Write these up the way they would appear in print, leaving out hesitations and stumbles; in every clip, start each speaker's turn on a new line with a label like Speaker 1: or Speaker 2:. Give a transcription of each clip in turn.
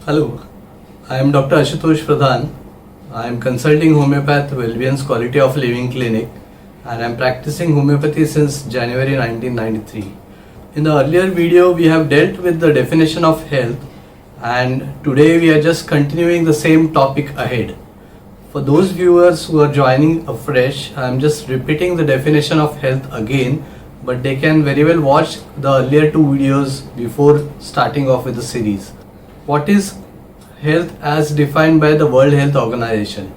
Speaker 1: Hello, I am Dr. Ashutosh Pradhan. I am consulting homeopath Wellbeing's Quality of Living Clinic and I am practicing homeopathy since January 1993. In the earlier video we have dealt with the definition of health and today we are just continuing the same topic ahead. For those viewers who are joining afresh, I am just repeating the definition of health again, but they can very well watch the earlier two videos before starting off with the series. What is health as defined by the World Health Organization?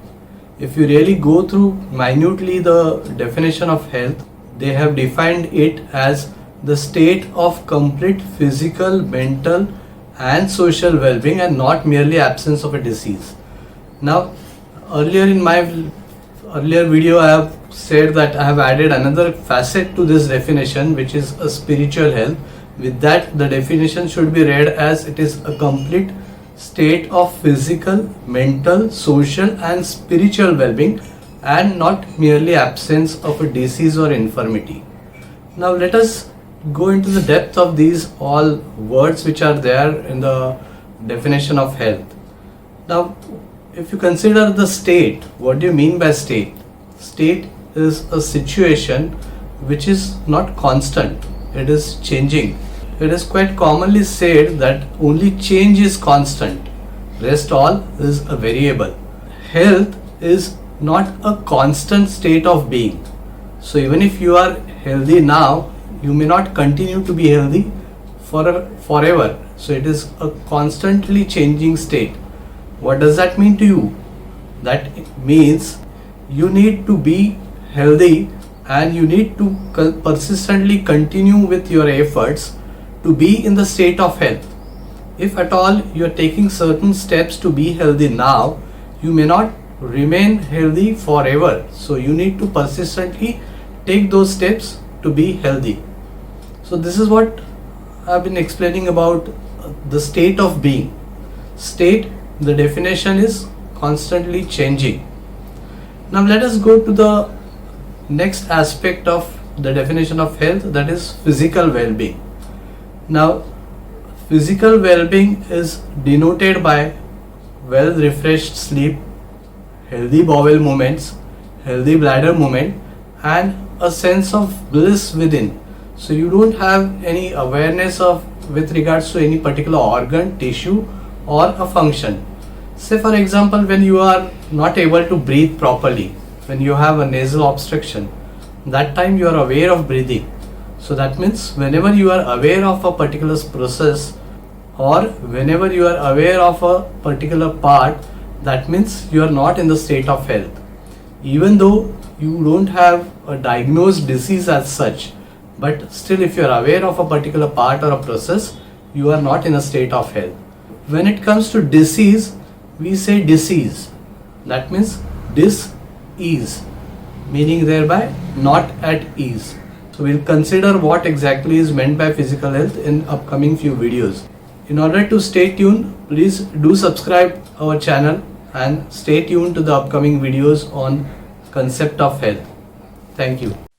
Speaker 1: If you really go through minutely the definition of health, they have defined it as the state of complete physical, mental and social well-being and not merely absence of a disease. Now, earlier in my earlier video I have said that I have added another facet to this definition, which is a spiritual health. With that, the definition should be read as it is a complete state of physical, mental, social and spiritual well-being and not merely absence of a disease or infirmity. Now let us go into the depth of these all words which are there in the definition of health. Now, if you consider the state, what do you mean by state? State is a situation which is not constant, it is changing. It is quite commonly said that only change is constant, rest all is a variable. Health is not a constant state of being. So even if you are healthy now, you may not continue to be healthy forever. So it is a constantly changing state. What does that mean to you? That means you need to be healthy and you need to persistently continue with your efforts to be in the state of health. If at all you are taking certain steps to be healthy now, you may not remain healthy forever. So you need to persistently take those steps to be healthy. So this is what I have been explaining about the state of being. State, the definition is constantly changing. Now let us go to the next aspect of the definition of health, that is physical well-being. Now, physical well-being is denoted by well-refreshed sleep, healthy bowel movements, healthy bladder movement and a sense of bliss within. So you don't have any awareness of with regards to any particular organ, tissue or a function. Say for example, when you are not able to breathe properly, when you have a nasal obstruction, that time you are aware of breathing. So that means whenever you are aware of a particular process or whenever you are aware of a particular part, that means you are not in the state of health. Even though you don't have a diagnosed disease as such, but still if you are aware of a particular part or a process, you are not in a state of health. When it comes to disease, we say disease. That means dis-ease, meaning thereby not at ease. So we'll consider what exactly is meant by physical health in upcoming few videos. In order to stay tuned, please do subscribe our channel and stay tuned to the upcoming videos on concept of health. Thank you.